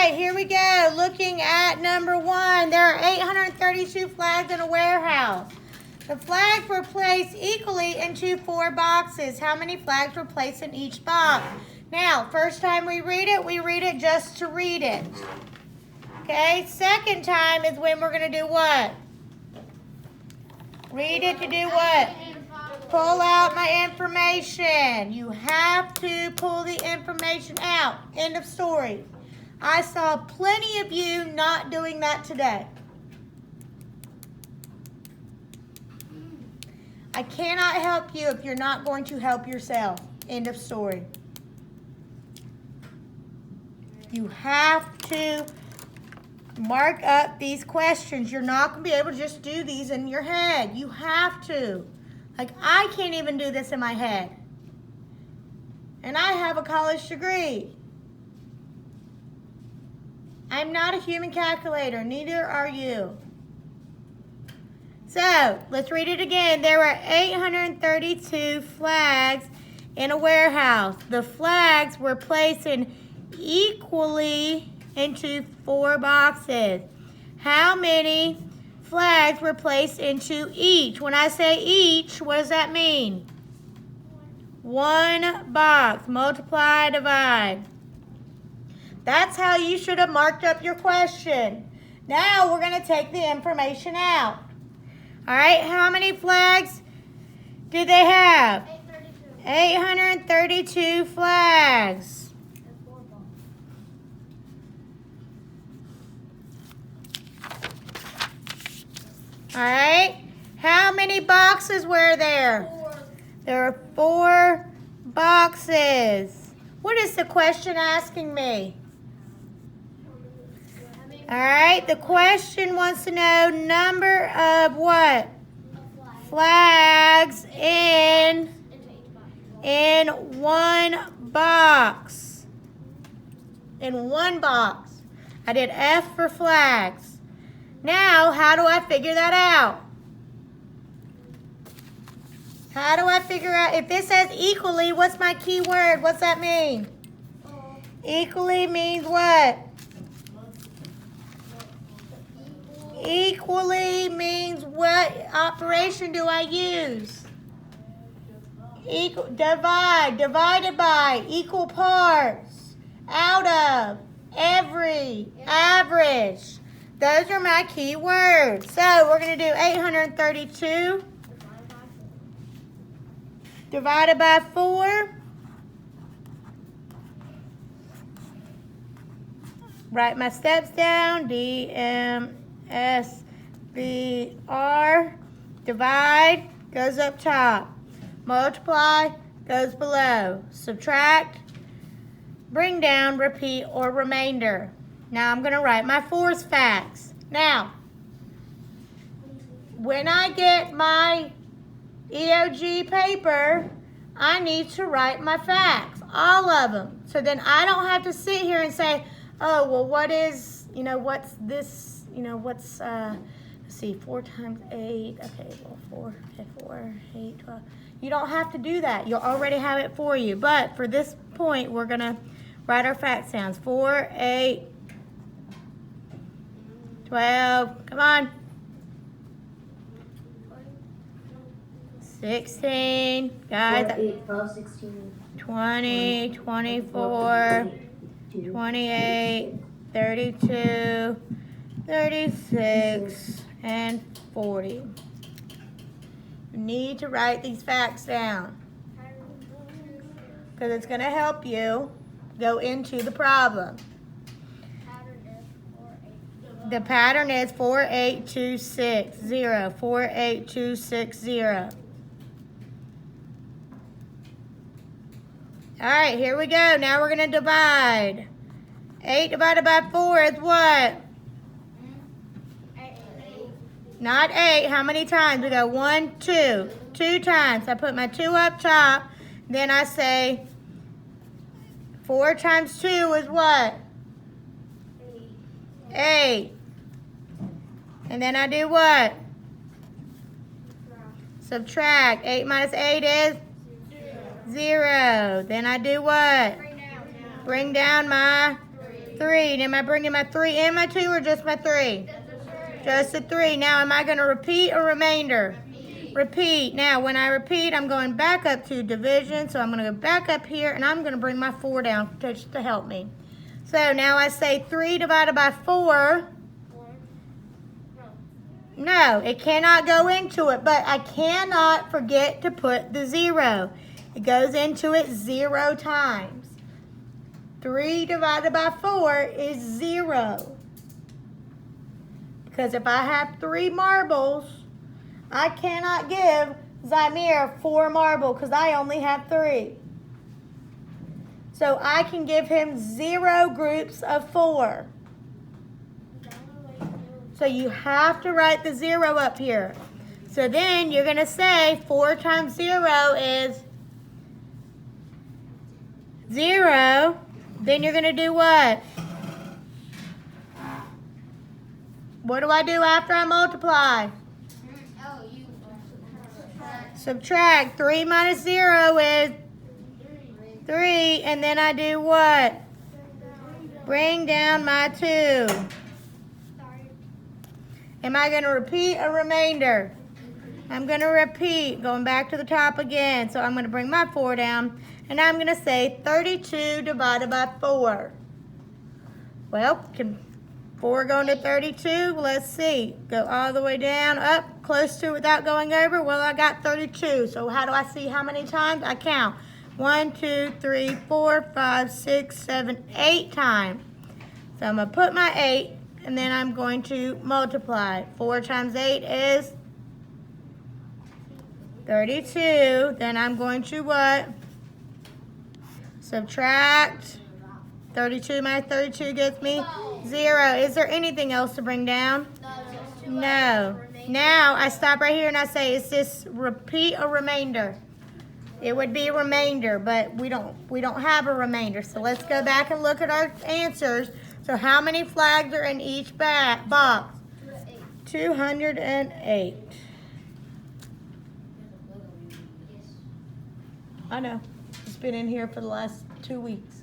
right, here we go. Looking at number 1, there are 832 flags in a warehouse. The flags were placed equally into 4 boxes. How many flags were placed in each box? Now, first time we read it just to read it. Okay, second time is when we're going to do what? Read it to do what? Pull out my information. You have to pull the information out. End of story. I saw plenty of you not doing that today. I cannot help you if you're not going to help yourself. End of story. You have to mark up these questions. You're not going to be able to just do these in your head. You have to. Like, I can't even do this in my head. And I have a college degree. I'm not a human calculator. Neither are you. So, let's read it again. There were 832 flags in a warehouse. The flags were placed equally into 4 boxes. How many flags were placed into each? When I say each, what does that mean? 1 box. Multiply, divide. That's how you should have marked up your question. Now we're going to take the information out. All right, how many flags do they have? 832 flags. All right, how many boxes were there? 4. There are 4 boxes. What is the question asking me? All right, the question wants to know number of what? Flags in 1 box. In 1 box. I did F for flags. Now, how do I figure that out? How do I figure out, if this says equally, what's my key word? What's that mean? Equally means what? Equally means what operation do I use? Divide, divided by, equal parts, out of, every, average. Those are my key words. So we're going to do 832 divided by 4. Write my steps down. DMSBR. Divide goes up top. Multiply goes below. Subtract, bring down, repeat, or remainder. Now I'm going to write my force facts. Now, when I get my EOG paper, I need to write my facts, all of them. So then I don't have to sit here and say, oh, well, what is, what's this, let's see, 4 times 8, okay, well, 4, 8, 12. You don't have to do that. You'll already have it for you. But for this point, we're going to write our fact sounds. 4, 8, 12, come on. 16, guys. 4, 8, 12, 16. 20, 24, 28, 32, 36, and 40. You need to write these facts down because it's going to help you go into the problem. The pattern is 48260. 48260. All right, here we go. Now we're going to divide. 8 divided by 4 is what? 8. Not 8. How many times? We go 1, 2. 2 times. I put my 2 up top. Then I say 4 times 2 is what? 8. And then I do what? Subtract. 8 minus 8 is? 0. Then I do what? Bring down my 3. Am I bringing my 3 and my 2 or just my 3? Just the 3. Now, am I going to repeat or remainder? Repeat. Now, when I repeat, I'm going back up to division. So I'm going to go back up here, and I'm going to bring my 4 down to help me. So now I say 3 divided by 4. No, it cannot go into it, but I cannot forget to put the 0. It goes into it 0 times. 3 divided by 4 is 0. Because if I have 3 marbles, I cannot give Zymir 4 marbles because I only have 3. So I can give him 0 groups of 4. So you have to write the 0 up here. So then you're going to say 4 times 0 is 0. Then you're going to do what? What do I do after I multiply? Subtract. 3 minus 0 is 3. And then I do what? Bring down my 2. Am I going to repeat a remainder? I'm going to repeat, going back to the top again. So I'm going to bring my 4 down, and I'm going to say 32 divided by 4. Well, can 4 go into 32? Let's see. Go all the way down, up, close to it without going over. Well, I got 32. So how do I see how many times? I count. 1, 2, 3, 4, 5, 6, 7, 8 times. So I'm going to put my 8. And then I'm going to multiply. 4 times 8 is 32. Then I'm going to what? Subtract. 32 minus 32 gets me 0. Is there anything else to bring down? No. Now I stop right here and I say, is this repeat or remainder? It would be a remainder, but we don't have a remainder. So let's go back and look at our answers. So how many flags are in each box? 208. I know. It's been in here for the last 2 weeks.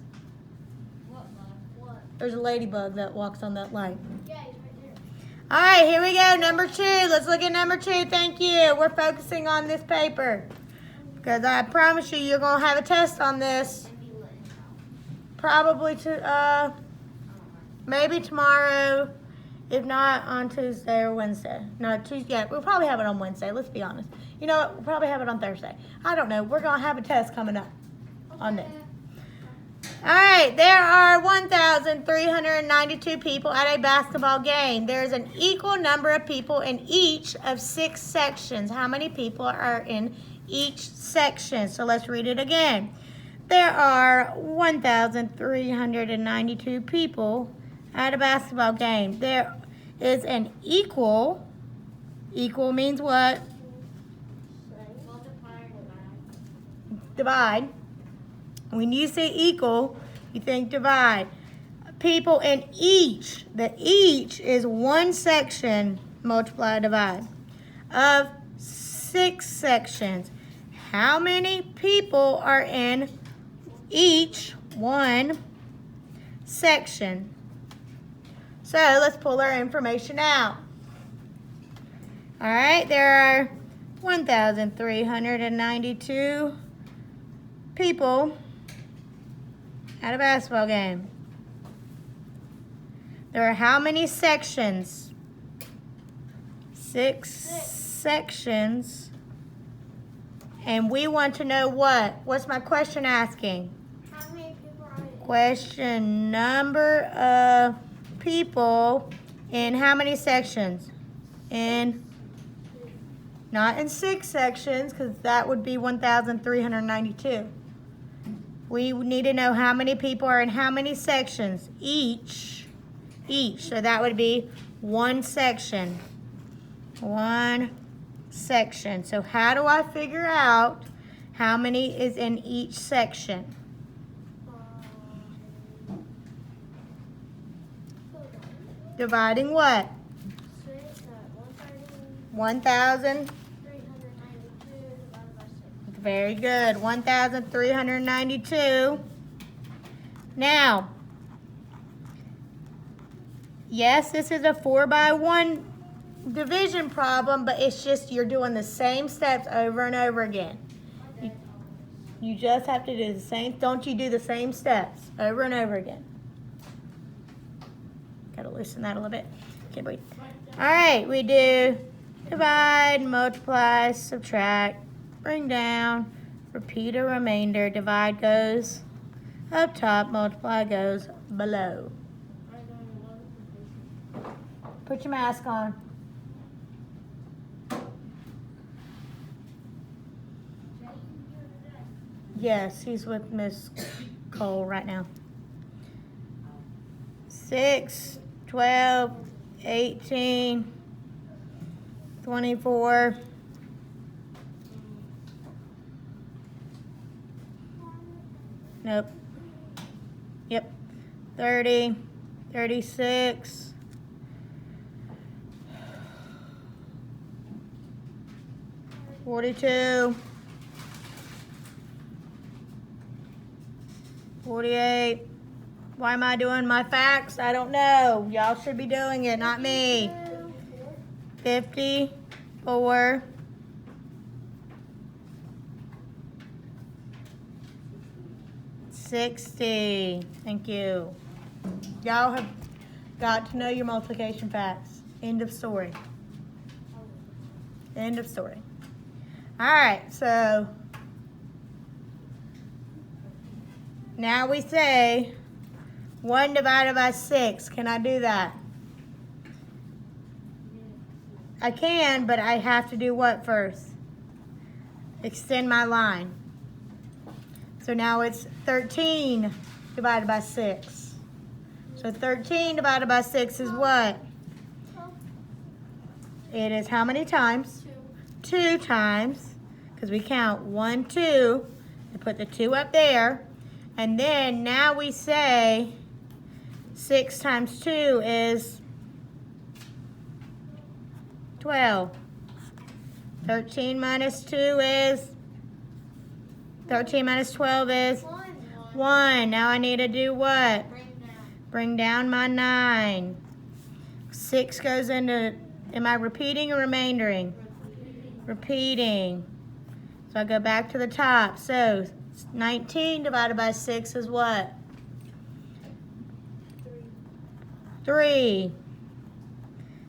There's a ladybug that walks on that light. All right, here we go. Number 2. Let's look at number 2. Thank you. We're focusing on this paper because I promise you, you're going to have a test on this. Probably maybe tomorrow, if not on Tuesday or Wednesday. No, Tuesday. Yeah, we'll probably have it on Wednesday. Let's be honest. You know what? We'll probably have it on Thursday. I don't know. We're going to have a test coming up on this. All right. There are 1,392 people at a basketball game. There's an equal number of people in each of 6 sections. How many people are in each section? So let's read it again. There are 1,392 people at a basketball game. There is an equal means what? Divide. When you say equal, you think divide. People in each, the each is 1 section, multiply, divide, of 6 sections. How many people are in each 1 section? So let's pull our information out. All right, there are 1,392 people at a basketball game. There are how many sections? 6 sections. And we want to know what? What's my question asking? How many people are in? Question number of people in how many sections? Not in 6 sections, because that would be 1,392. We need to know how many people are in how many sections? Each. So that would be 1 section. 1 section. So how do I figure out how many is in each section? Dividing what? 1,000. 392 divided by 6. Very good. 1,392. Now, yes, this is a 4x1 division problem, but it's just you're doing the same steps over and over again. You just have to do the same, don't you do the same steps over and over again. Gotta loosen that a little bit. Can't breathe. All right, we do divide, multiply, subtract, bring down, repeat a remainder. Divide goes up top, multiply goes below. Put your mask on. Yes, he's with Miss Cole right now. 6, 12, 18, 24, nope, yep, 30, 36, 42, 48. Why am I doing my facts? I don't know. Y'all should be doing it, not me. 54. 60. Thank you. Y'all have got to know your multiplication facts. End of story. End of story. All right, so now we say 1 divided by 6. Can I do that? I can, but I have to do what first? Extend my line. So now it's 13 divided by 6. So 13 divided by 6 is what? It is how many times? 2 times, because we count 1, 2, and put the 2 up there. And then now we say 6 times 2 is 12. 13 minus 2 is, 13 minus 12 is 1. Now I need to do what? Bring down my 9. 6 goes into, am I repeating or remaindering? Repeating. So I go back to the top. So 19 divided by 6 is what? 3.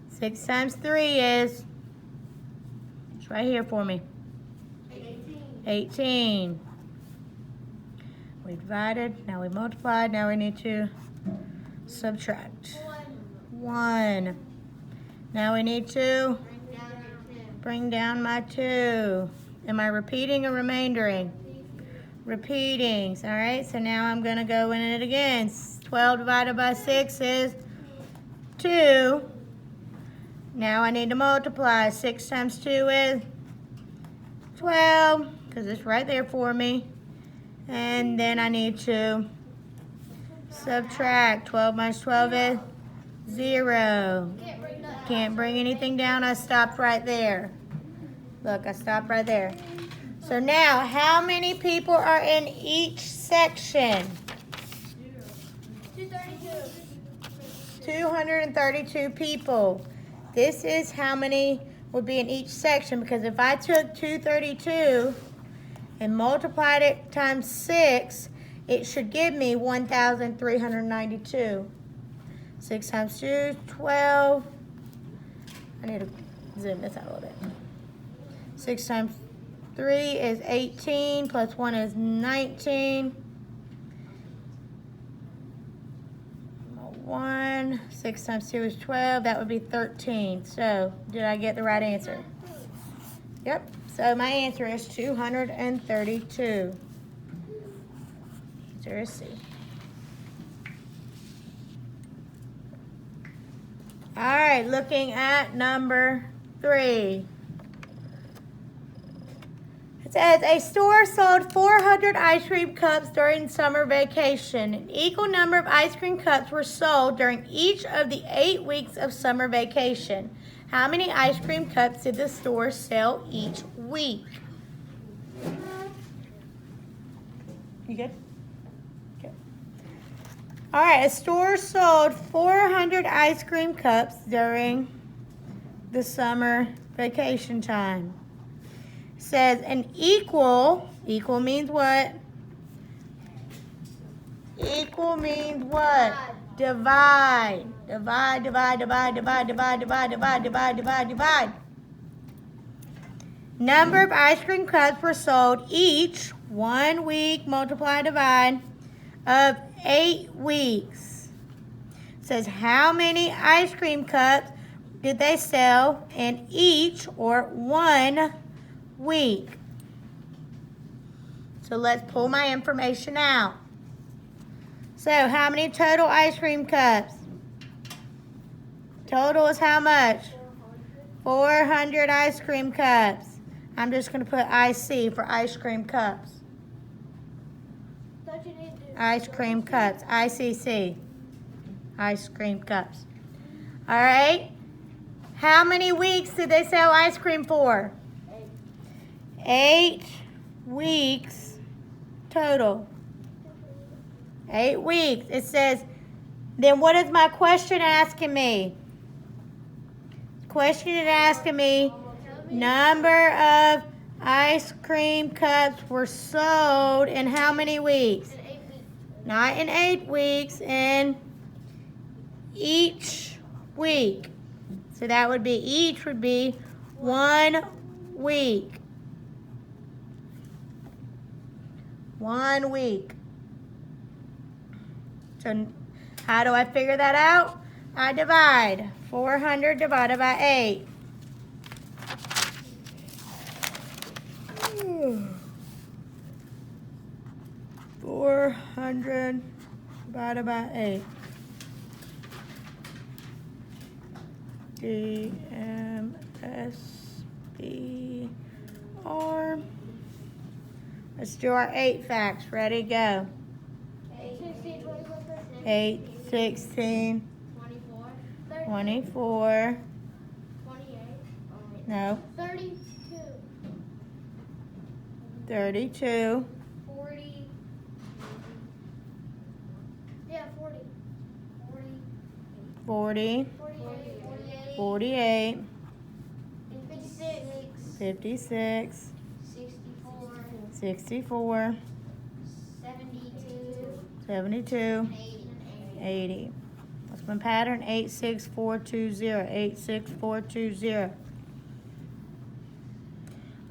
6 times 3 is, it's right here for me. 18. We divided, now we multiplied, now we need to subtract. 1. Now we need to bring down my 2. Am I repeating or remaindering? Repeating. All right, so now I'm going to go in it again. 12 divided by 6 is 2. Now I need to multiply. 6 times 2 is 12, because it's right there for me. And then I need to subtract. 12 minus 12 is 0. Can't bring anything down. I stopped right there. Look, I stopped right there. So now, how many people are in each section? 232 people. This is how many would be in each section, because if I took 232 and multiplied it times 6, it should give me 1,392. 6 times 2, 12. I need to zoom this out a little bit. 6 times 3 is 18, plus 1 is 19. 1, 6 times 2 is 12, that would be 13. So, did I get the right answer? Yep, so my answer is 232. Answer is C. All right, looking at number 3. It says, a store sold 400 ice cream cups during summer vacation. An equal number of ice cream cups were sold during each of the 8 weeks of summer vacation. How many ice cream cups did the store sell each week? You good? Good. All right, a store sold 400 ice cream cups during the summer vacation time. Says an equal means what? Equal means what? Divide. Divide. Number of ice cream cups were sold each 1 week multiply divide of 8 weeks. Says how many ice cream cups did they sell in each or 1 week? So let's pull my information out. So how many total ice cream cups? Total is how much? 400 ice cream cups. I'm just going to put IC for ice cream cups. Don't you need to do Ice cream cups. ICC. Ice cream cups. All right. How many weeks did they sell ice cream for? 8 weeks total. 8 weeks. It says, then what is my question asking me? Question is asking me, number of ice cream cups were sold in how many weeks? in 8 weeks? Not in 8 weeks, in each week. So that would be, each would be 1 week. 1 week. So how do I figure that out? I divide 400 divided by 8. 400 divided by 8. DMSBR. Let's do our 8 facts. Ready, go. 8, 16, 24, 8, 16, 24, 24. 28, No, 32, 32. 40. Yeah, 40. 40, 48, 48, 56, 56, 64, 64, 72, 72, 80. 80. What's my pattern? 86420. 86420.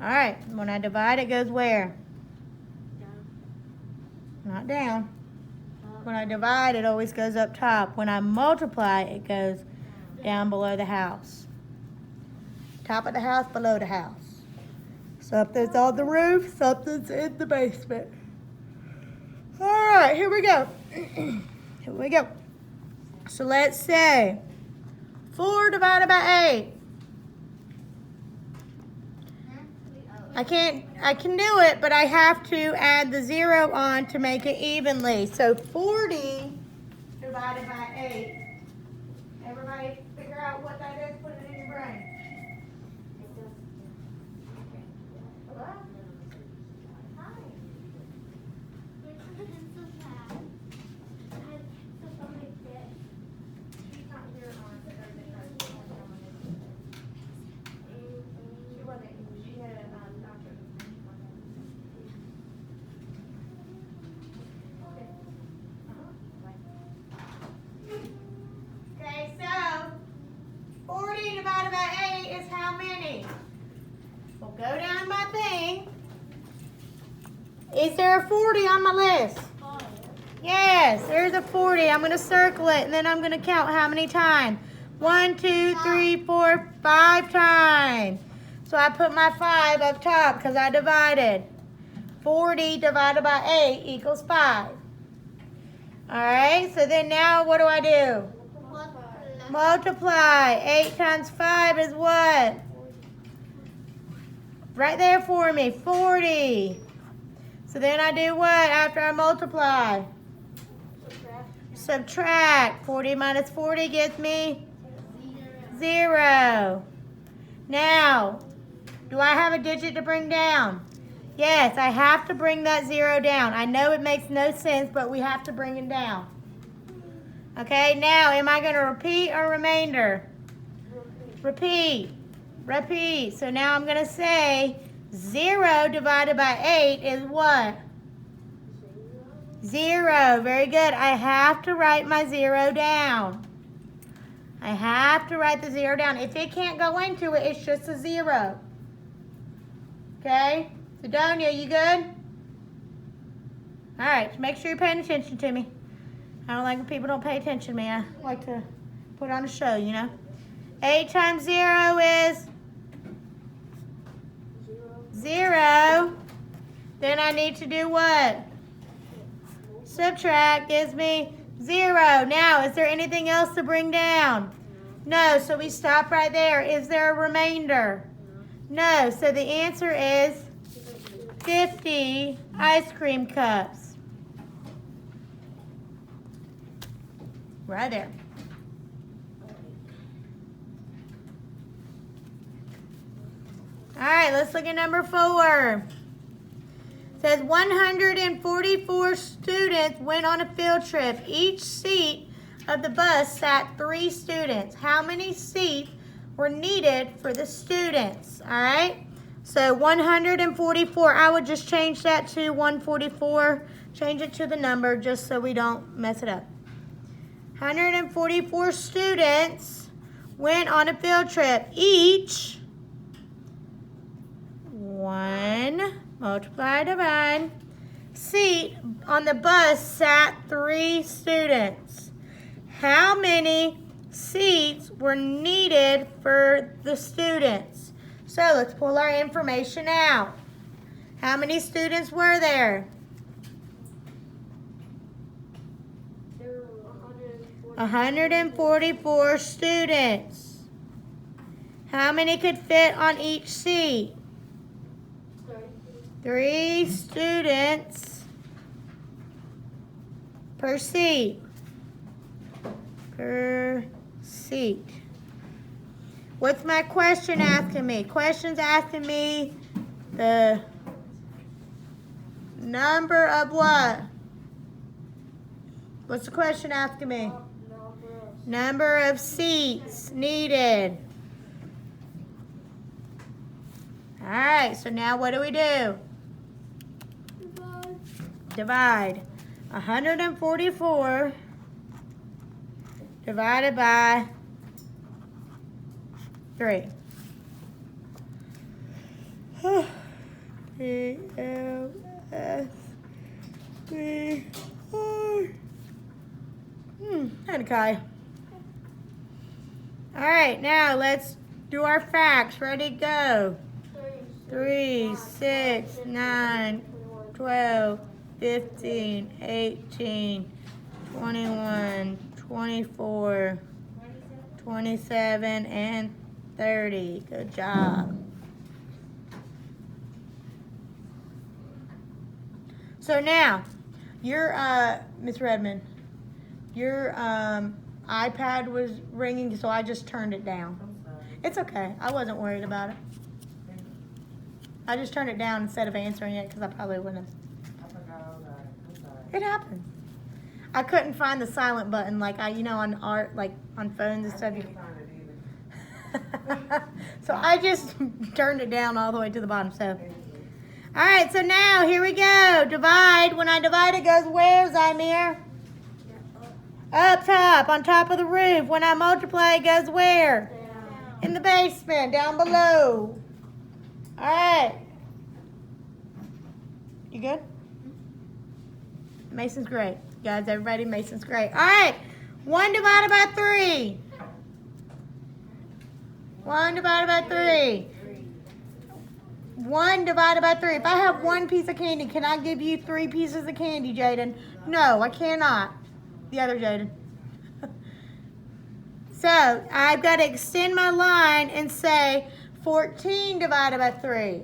All right. When I divide, it goes where? Not down. When I divide, it always goes up top. When I multiply, it goes down below the house. Top of the house, below the house. Something's on the roof, something's in the basement. All right, here we go. Here we go. So let's say 4 divided by 8. I can do it, but I have to add the 0 on to make it evenly. So 40 divided by 8. Everybody figure out what that is, put it in your brain. Hello? Hi. Okay, so 40 divided by 8 is how many? We'll go down my thing. Is there a 40 on my list? Yes, there's a 40. I'm going to circle it, and then I'm going to count how many times. 1, 2, 3, 4, 5 times. So I put my 5 up top because I divided. 40 divided by 8 equals 5. All right, so then now what do I do? Multiply. 8 times 5 is what? Right there for me, 40. So then I do what after I multiply? Subtract. 40 minus 40 gives me 0. Now, do I have a digit to bring down? Yes, I have to bring that 0 down. I know it makes no sense, but we have to bring it down. Okay, now am I going to repeat or remainder? Repeat. Repeat. So now I'm going to say 0 divided by 8 is what? 0. Very good. I have to write my 0 down. I have to write the 0 down. If it can't go into it, it's just a 0. Okay? Sidonia, you good? All right, so make sure you're paying attention to me. I don't like when people don't pay attention to me. I like to put on a show, you know. 8 times 0 is 0. Then I need to do what? Subtract gives me 0. Now, is there anything else to bring down? No, so we stop right there. Is there a remainder? No, so the answer is 50 ice cream cups. Right there. All right, let's look at number 4. It says 144 students went on a field trip. Each seat of the bus sat 3 students. How many seats were needed for the students? All right, so 144. I would just change that to 144. Change it to the number just so we don't mess it up. 144 students went on a field trip. Each 1 multiply divide seat on the bus sat 3 students. How many seats were needed for the students? So let's pull our information out. How many students were there? There were 144 students. How many could fit on each seat? 3 students per seat. Per seat. What's my question asking me? Question's asking me the number of what? What's the question asking me? Number of seats needed. All right, so now what do? Divide 144 divided by 3. Okay. All right, now let's do our facts. Ready, go. 3, 6, 9, 12, 15, 18, 21, 24, 27, and 30. Good job. So now, your, Miss Redmond, your iPad was ringing, so I just turned it down. It's okay. I wasn't worried about it. I just turned it down instead of answering it because I probably wouldn't have. It happens. I couldn't find the silent button like on art, like on phones and stuff. So I just turned it down all the way to the bottom. So, all right. So now here we go. Divide. When I divide, it goes where, Zymir? Up top, on top of the roof. When I multiply, it goes where? In the basement, down below. All right. You good? Mason's great. Guys, everybody, Mason's great. All right. 1 divided by 3. 1 divided by 3. 1 divided by 3. If I have 1 piece of candy, can I give you 3 pieces of candy, Jaden? No, I cannot. The other Jaden. So, I've got to extend my line and say 14 divided by 3.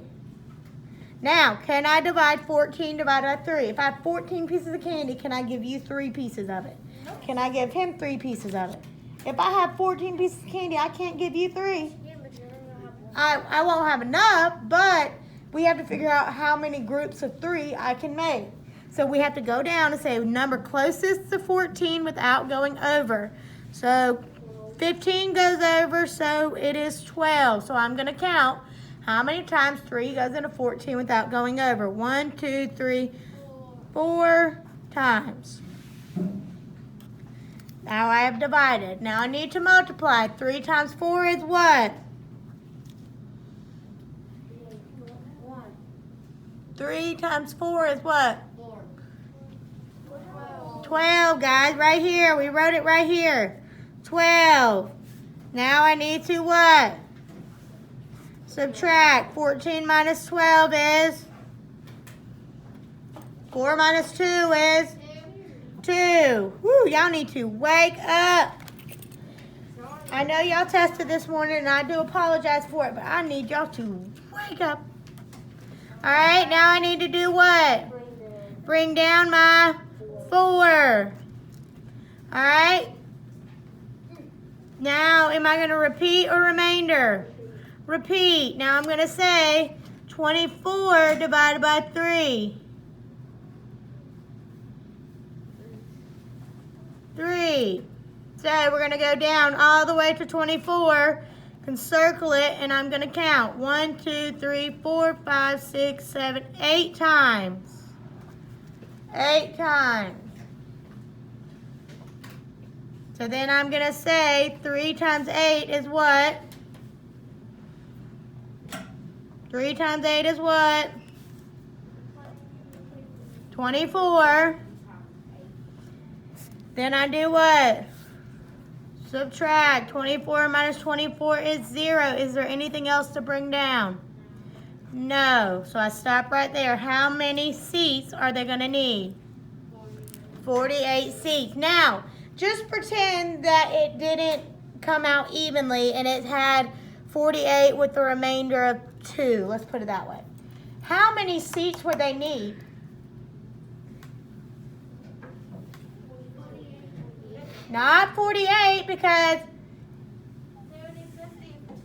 Now, can I divide 14 divided by 3? If I have 14 pieces of candy, can I give you 3 pieces of it? Can I give him 3 pieces of it? If I have 14 pieces of candy, I can't give you 3. I won't have enough, but we have to figure out how many groups of 3 I can make. So we have to go down and say number closest to 14 without going over. So 15 goes over, so it is 12. So I'm going to count how many times 3 goes into 14 without going over. 1, 2, 3, 4 times. Now I have divided. Now I need to multiply. 3 times 4 is what? 3 times 4 is what? 12, guys, right here. We wrote it right here. 12. Now I need to what? Subtract. 14 minus 12 is? 4 minus 2 is? 2. Woo, y'all need to wake up. I know y'all tested this morning, and I do apologize for it, but I need y'all to wake up. All right, now I need to do what? Bring down my 4. All right. Now, am I going to repeat or remainder? Repeat. Now I'm going to say 24 divided by 3. 3. So we're going to go down all the way to 24. Can circle it, and I'm going to count 1, 2, 3, 4, 5, 6, 7, 8 times. 8 times. So then I'm going to say 3 times 8 is what? 3 times 8 is what? 24. Then I do what? Subtract. 24 minus 24 is 0. Is there anything else to bring down? No. So I stop right there. How many seats are they going to need? 48 seats. Now, just pretend that it didn't come out evenly and it had 48 with the remainder of 2. Let's put it that way. How many seats would they need? Not 48, because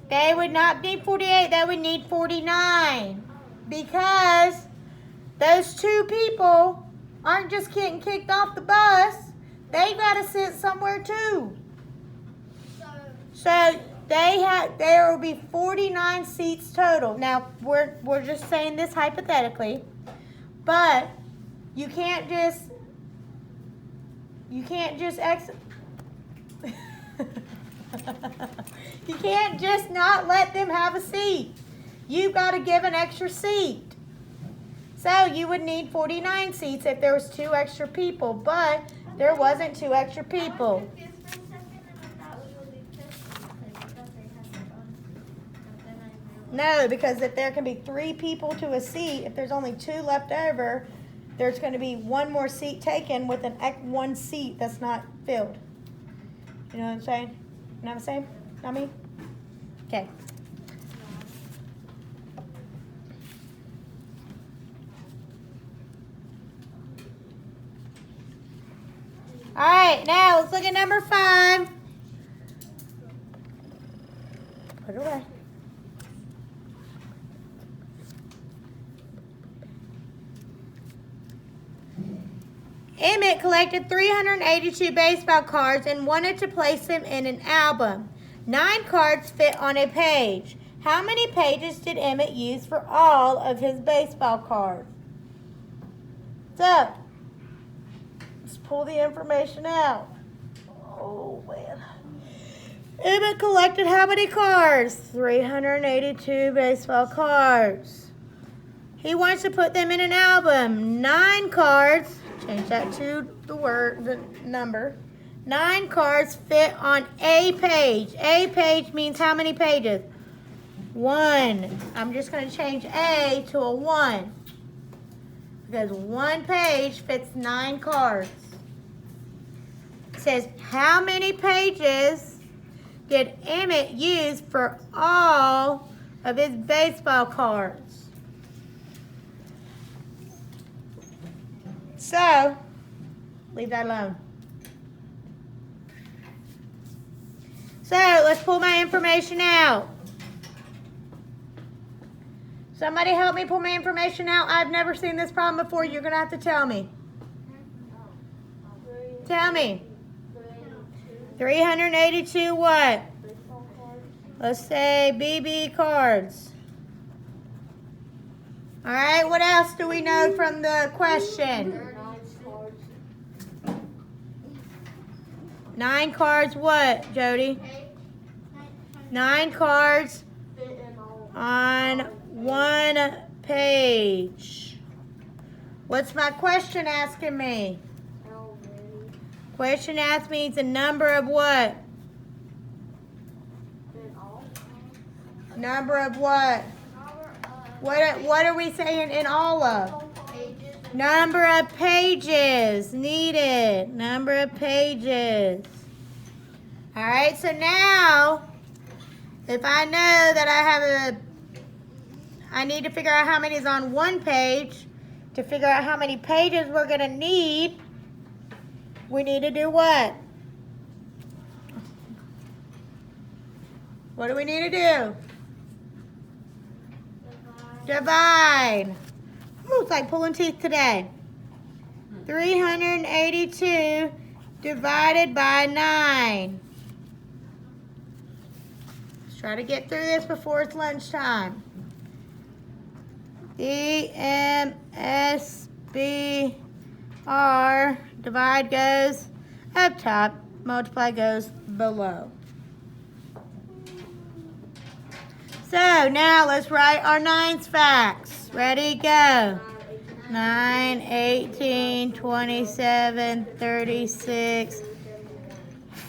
they would not need 48. They would need 49. Because those 2 people aren't just getting kicked off the bus. They got to sit somewhere too. So there will be 49 seats total. Now, we're just saying this hypothetically. But you can't just exit. You can't just not let them have a seat. You've got to give an extra seat. So you would need 49 seats if there was 2 extra people, but there wasn't 2 extra people. No, because if there can be 3 people to a seat, if there's only 2 left over, there's going to be 1 more seat taken with one seat that's not filled. You know what I'm saying? You know what I'm saying? Not me? Okay. All right, now let's look at number 5. Put it away. Emmett collected 382 baseball cards and wanted to place them in an album. 9 cards fit on a page. How many pages did Emmett use for all of his baseball cards? So, let's pull the information out. Oh, man. Emmett collected how many cards? 382 baseball cards. He wants to put them in an album. 9 cards. Change that to the number. 9 cards fit on a page. A page means how many pages? 1. I'm just going to change A to a 1. Because 1 page fits 9 cards. It says, how many pages did Emmett use for all of his baseball cards? So, leave that alone. So, let's pull my information out. Somebody help me pull my information out. I've never seen this problem before. You're going to have to tell me. Tell me. 382 382 what? baseball cards. Let's say BB cards. All right, what else do we know from the question? 9 cards. 9 cards what, Jody? 9 cards Fit in all. on one page. What's my question asking me? How many Question asked me the number of what? in all? Number of what? What are we saying in all of? Pages. Number of pages needed. Number of pages. All right, so now if I know that I need to figure out how many is on one page. To figure out how many pages we're going to need, we need to do what? What do we need to do? Divide. Ooh, it's like pulling teeth today. 382 divided by 9. Let's try to get through this before it's lunchtime. DMSBR. Divide goes up top. Multiply goes below. So now let's write our 9's facts. Ready, go. 9, 18, 27, 36,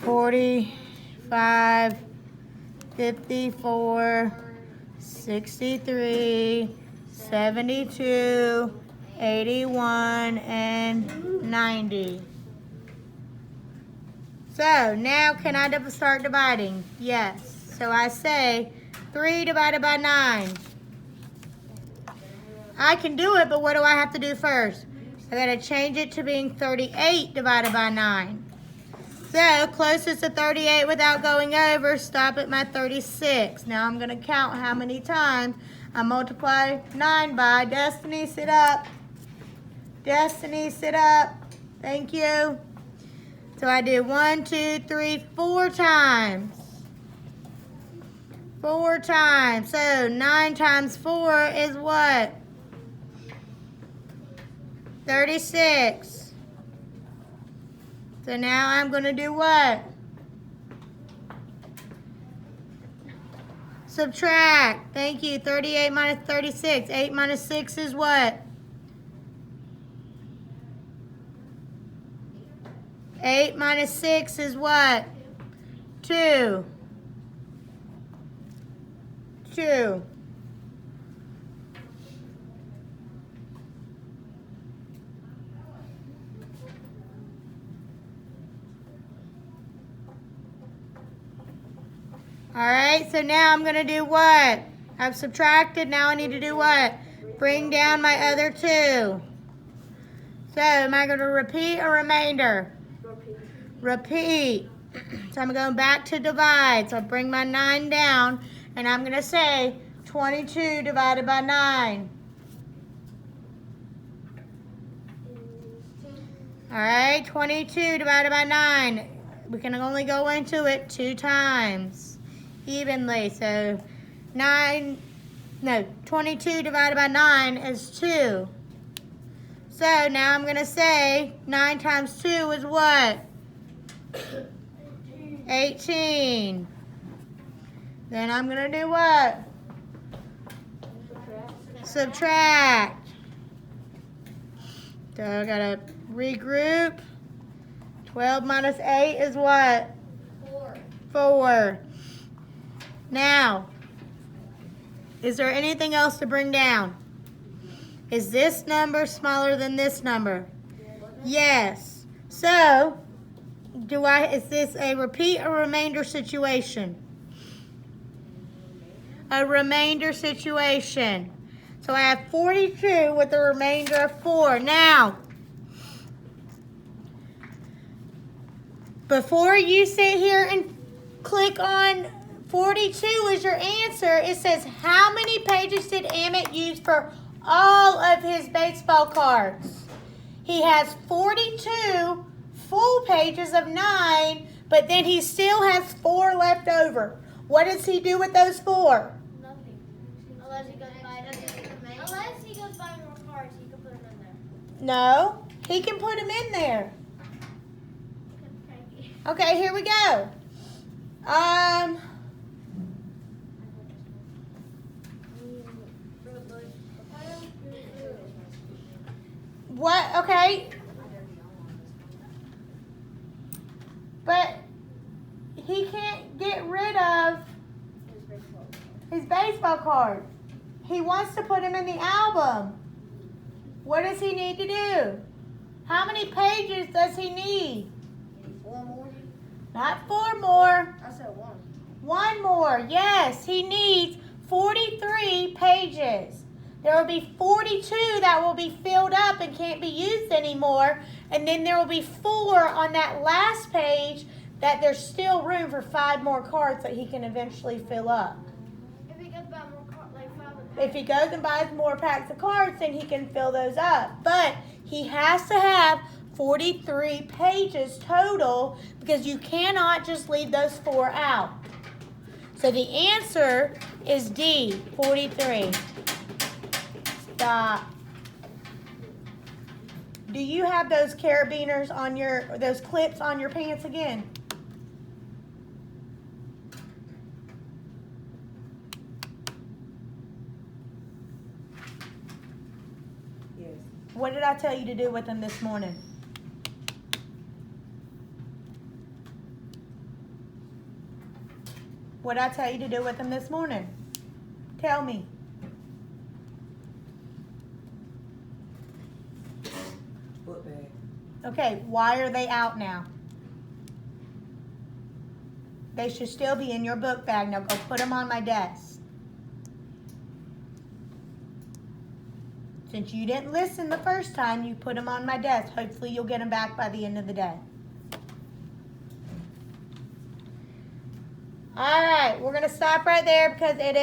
45, 54, 63, 72, 81, and 90. So now can I start dividing? Yes. So I say 3 divided by 9. I can do it, but what do I have to do first? I gotta change it to being 38 divided by 9. So closest to 38 without going over, stop at my 36. Now I'm gonna count how many times I multiply 9 by. Destiny, sit up. Destiny, sit up. Thank you. So I do 1, 2, 3, 4 times. 4 times. So 9 times 4 is what? 36. So now I'm going to do what? Subtract. Thank you. 38 minus 36. 8 minus 6 is what? 8 minus 6 is what? 2. 2. All right, so now I'm going to do what? I've subtracted, now I need to do what? Bring down my other 2. So am I going to repeat or remainder? Repeat. So I'm going back to divide. So I bring my 9 down, and I'm going to say 22 divided by 9. All right, 22 divided by 9. We can only go into it 2 times evenly. So 22 divided by 9 is 2. So now I'm going to say 9 times 2 is what? 18. Then I'm going to do what? Subtract. So I got to regroup. 12 minus 8 is what? 4. Now, is there anything else to bring down? Is this number smaller than this number? Yes. So, is this a repeat or remainder situation? A remainder situation. So I have 42 with a remainder of 4. Now, before you sit here and click on 42 is your answer, it says how many pages did Emmett use for all of his baseball cards? He has 42 full pages of 9, but then he still has 4 left over. What does he do with those 4? Nothing. Unless he goes buy more cards, he can put them in there. No, he can put them in there. Okay, here we go. What? Okay. But he can't get rid of his baseball card. He wants to put him in the album. What does he need to do? How many pages does he need? 4 more? Not 4 more. I said 1. 1 more. Yes, he needs 43 pages. There will be 42 that will be filled up and can't be used anymore. And then there will be 4 on that last page that there's still room for 5 more cards that he can eventually fill up. If he goes buy more cards, like 5 of If he goes and buys more packs of cards, then he can fill those up. But he has to have 43 pages total because you cannot just leave those 4 out. So the answer is D, 43. Stop. Do you have those carabiners on those clips on your pants again? Yes. What did I tell you to do with them this morning? What did I tell you to do with them this morning? Tell me. Book bag. Okay, why are they out now? They should still be in your book bag. Now go put them on my desk. Since you didn't listen the first time, you put them on my desk. Hopefully you'll get them back by the end of the day. All right, we're going to stop right there because it is